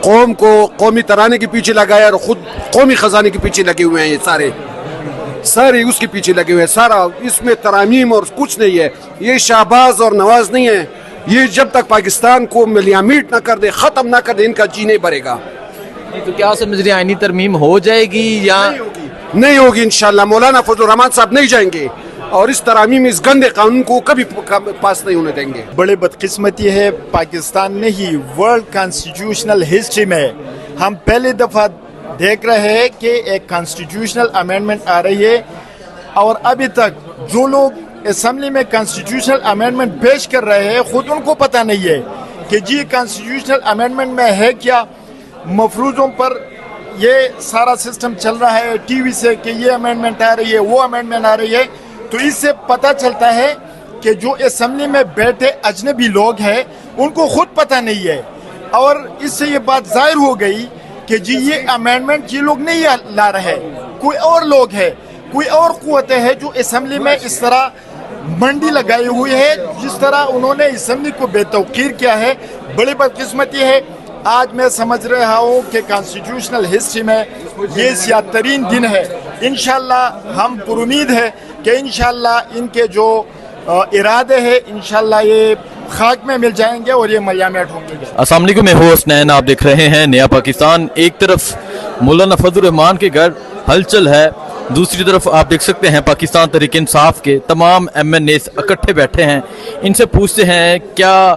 قوم کو قومی ترانے کے پیچھے لگایا اور خود قومی خزانے کے پیچھے لگے ہوئے ہیں. یہ سارے اس کے پیچھے لگے ہوئے ہیں. سارا اس میں ترامیم اور کچھ نہیں ہے. یہ شہباز اور نواز نہیں ہے. یہ جب تک پاکستان کو ملیامیٹ نہ کر دے, ختم نہ کر دے, ان کا جی نہیں بھرے گا. تو کیا سمجھ رہے ہیں آئینی ترمیم ہو جائے گی یا نہیں ہوگی؟ انشاءاللہ مولانا فضل الرحمان صاحب نہیں جائیں گے اور اس ترامیم اس گندے قانون کو کبھی پاس نہیں ہونے دیں گے. بڑے بدقسمتی ہے پاکستان نے ہی ورلڈ کانسٹیٹیوشنل ہسٹری میں ہم پہلی دفعہ دیکھ رہے ہیں کہ ایک کانسٹیٹیوشنل امینڈمنٹ آ رہی ہے اور ابھی تک جو لوگ اسمبلی میں کانسٹیٹیوشنل امینڈمنٹ پیش کر رہے ہیں خود ان کو پتہ نہیں ہے کہ جی کانسٹیٹیوشنل امینڈمنٹ میں ہے کیا. مفروضوں پر یہ سارا سسٹم چل رہا ہے ٹی وی سے کہ یہ امینڈمنٹ آ رہی ہے, وہ امینڈمنٹ آ رہی ہے, تو اس سے پتہ چلتا ہے کہ جو اسمبلی میں بیٹھے اجنبی لوگ ہیں ان کو خود پتہ نہیں ہے. اور اس سے یہ بات ظاہر ہو گئی کہ جی یہ امینڈمنٹ یہ لوگ نہیں لا رہے, کوئی اور لوگ ہے, کوئی اور قوتیں ہیں جو اسمبلی میں اس طرح منڈی لگائی ہوئی ہے, جس طرح انہوں نے اسمبلی کو بے توقیر کیا ہے. بڑی بدقسمتی ہے. آج میں سمجھ رہا ہوں کہ کانسٹیٹیوشنل ہسٹری میں یہ سیاہ ترین دن ہے. انشاءاللہ ہم پر امید ہے کہ انشاءاللہ ان کے جو ارادے ہیں انشاءاللہ یہ خاک میں مل جائیں گے اور یہ ملیامیٹ ہوں گے. السلام علیکم, میں ہوں حسنین, آپ دیکھ رہے ہیں نیا پاکستان. ایک طرف مولانا فضل الرحمان کے گھر ہلچل ہے, دوسری طرف آپ دیکھ سکتے ہیں پاکستان تحریک انصاف کے تمام ایم این ایز اکٹھے بیٹھے ہیں. ان سے پوچھتے ہیں کیا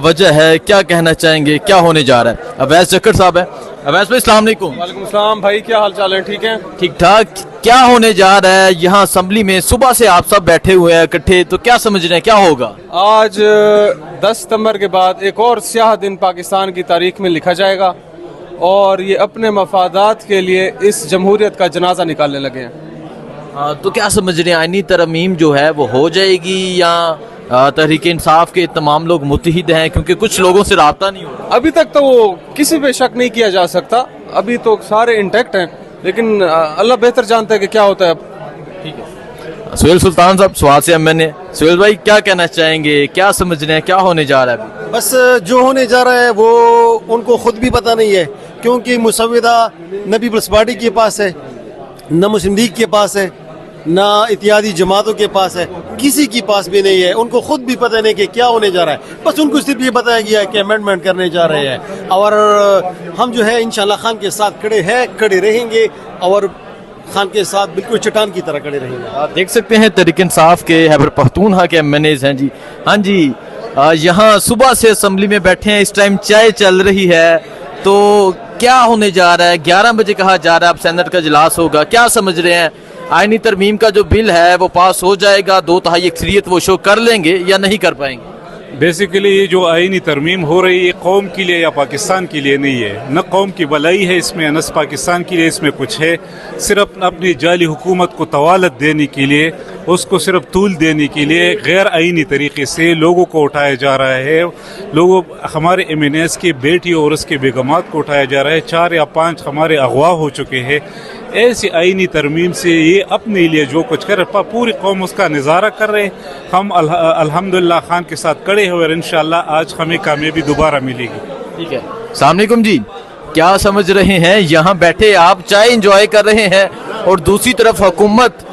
وجہ ہے, کیا کہنا چاہیں گے, کیا ہونے جا رہا ہے. اویس جکر صاحب ہے. اویس بھائی السلام علیکم. وعلیکم السلام بھائی, کیا حال چال ہے؟ ٹھیک ہیں؟ ٹھیک ٹھاک. کیا ہونے جا رہا ہے یہاں اسمبلی میں؟ صبح سے آپ سب بیٹھے ہوئے ہیں اکٹھے, تو کیا سمجھ رہے ہیں کیا ہوگا؟ آج 10 ستمبر کے بعد ایک اور سیاہ دن پاکستان کی تاریخ میں لکھا جائے گا اور یہ اپنے مفادات کے لیے اس جمہوریت کا جنازہ نکالنے لگے ہیں. تو کیا سمجھ رہے ہیں آئینی ترمیم جو ہے وہ ہو جائے گی یا تحریک انصاف کے تمام لوگ متحد ہیں؟ کیونکہ کچھ لوگوں سے رابطہ نہیں ہو رہا. ابھی تک تو وہ کسی پہ شک نہیں کیا جا سکتا, ابھی تو سارے انٹیکٹ ہیں, لیکن اللہ بہتر جانتا ہے کہ کیا ہوتا ہے اب. ٹھیک ہے. سہیل سلطان صاحب سوال سے میں نے, سہیل بھائی کیا کہنا چاہیں گے, کیا سمجھ رہے ہیں کیا ہونے جا رہا ہے ابھی؟ بس جو ہونے جا رہا ہے وہ ان کو خود بھی پتہ نہیں ہے, کیونکہ مسودہ نہ پیپلز پارٹی کے پاس ہے, نہ مسلم لیگ کے پاس ہے, نہ اتحادی جماعتوں کے پاس ہے, کسی کے پاس بھی نہیں ہے. ان کو خود بھی پتہ نہیں کہ کیا ہونے جا رہا ہے. بس ان کو صرف یہ بتایا گیا ہے کہ امینڈمنٹ کرنے جا رہے ہیں اور ہم جو ہے انشاءاللہ خان کے ساتھ کھڑے رہیں گے اور خان کے ساتھ بالکل چٹان کی طرح کھڑے رہیں گے. آپ دیکھ سکتے ہیں تحریک انصاف کے خیبر پختونخوا کے ایم این ایز ہیں. جی ہاں جی, یہاں صبح سے اسمبلی میں بیٹھے ہیں, اس ٹائم چائے چل رہی ہے, تو کیا ہونے جا رہا ہے؟ 11 بجے کہا جا رہا ہے اب سینٹ کا اجلاس ہوگا. کیا سمجھ رہے ہیں آئینی ترمیم کا جو بل ہے وہ پاس ہو جائے گا, 2/3 اکثریت وہ شو کر لیں گے یا نہیں کر پائیں گے؟ بیسیکلی یہ جو آئینی ترمیم ہو رہی ہے قوم کے لیے یا پاکستان کے لیے نہیں ہے, نہ قوم کی بھلائی ہے اس میں, نہ پاکستان کے لیے اس میں کچھ ہے. صرف اپنی جعلی حکومت کو طوالت دینے کے لیے, اس کو صرف طول دینے کے لیے غیر آئینی طریقے سے لوگوں کو اٹھایا جا رہا ہے. ہمارے ایم این ایس کی بیٹی اور اس کے بیگمات کو اٹھایا جا رہا ہے. 4 یا 5 ہمارے اغوا ہو چکے ہیں. ایسی آئینی ترمیم سے یہ اپنے لیے جو کچھ کر پوری قوم اس کا نظارہ کر رہے ہیں. ہم الحمدللہ خان کے ساتھ کڑے ہوئے اور انشاءاللہ آج ہمیں کامیابی دوبارہ ملے گی. ٹھیک ہے. السلام علیکم جی, کیا سمجھ رہے ہیں یہاں بیٹھے آپ چائے انجوائے کر رہے ہیں اور دوسری طرف حکومت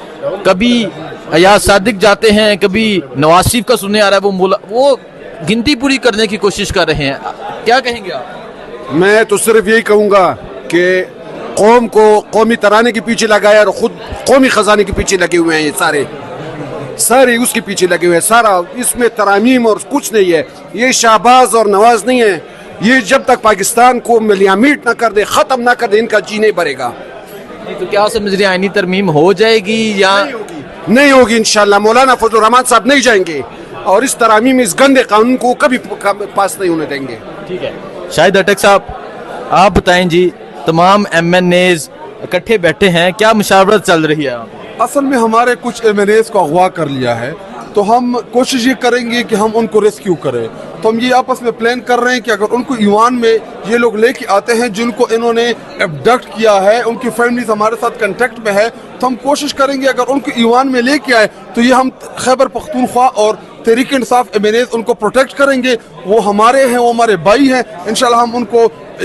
کبھی ایاز صادق جاتے ہیں, کبھی نواز شریف کا سننے آ رہا ہے وہ گنتی پوری کرنے کی کوشش کر رہے ہیں, کیا کہیں گے آپ؟ میں تو صرف یہی کہوں گا کہ قوم کو قومی ترانے کے پیچھے لگایا اور خود قومی خزانے کے پیچھے لگے ہوئے ہیں. یہ سارے اس کے پیچھے لگے ہوئے ہیں. سارا اس میں ترامیم اور کچھ نہیں ہے. یہ شہباز اور نواز نہیں ہے. یہ جب تک پاکستان کو ملیامیٹ نہ کر دے, ختم نہ کر دے, ان کا جی نہیں بھرے گا. تو کیا سمجھ رہے ہیں آئینی ترمیم ہو جائے گی یا نہیں ہوگی؟ انشاءاللہ مولانا فضل الرحمان صاحب نہیں جائیں گے اور اس ترامیم اس گندے قانون کو کبھی پاس نہیں ہونے دیں گے. ٹھیک ہے. شاہد اٹک صاحب آپ بتائیں جی, تمام ایم این ایز اکٹھے بیٹھے ہیں, کیا مشاورت چل رہی ہے؟ اصل میں ہمارے کچھ ایم این ایز کو اغوا کر لیا ہے, تو ہم کوشش یہ کریں گے کہ ہم ان کو ریسکیو کریں. تو ہم یہ آپس میں پلان کر رہے ہیں کہ اگر ان کو ایوان میں یہ لوگ لے کے آتے ہیں جن کو انہوں نے ایبڈکٹ کیا ہے, ان کی فیملیز ہمارے ساتھ کنٹیکٹ میں ہے, تو ہم کوشش کریں گے اگر ان کو ایوان میں لے کے آئے تو یہ ہم خیبر پختونخوا اور Tehreek Insaf M N as ان کو پروٹیکٹ کریں گے. وہ ہمارے ہیں, وہ ہمارے بھائی ہیں. انشاءاللہ ہم ان کو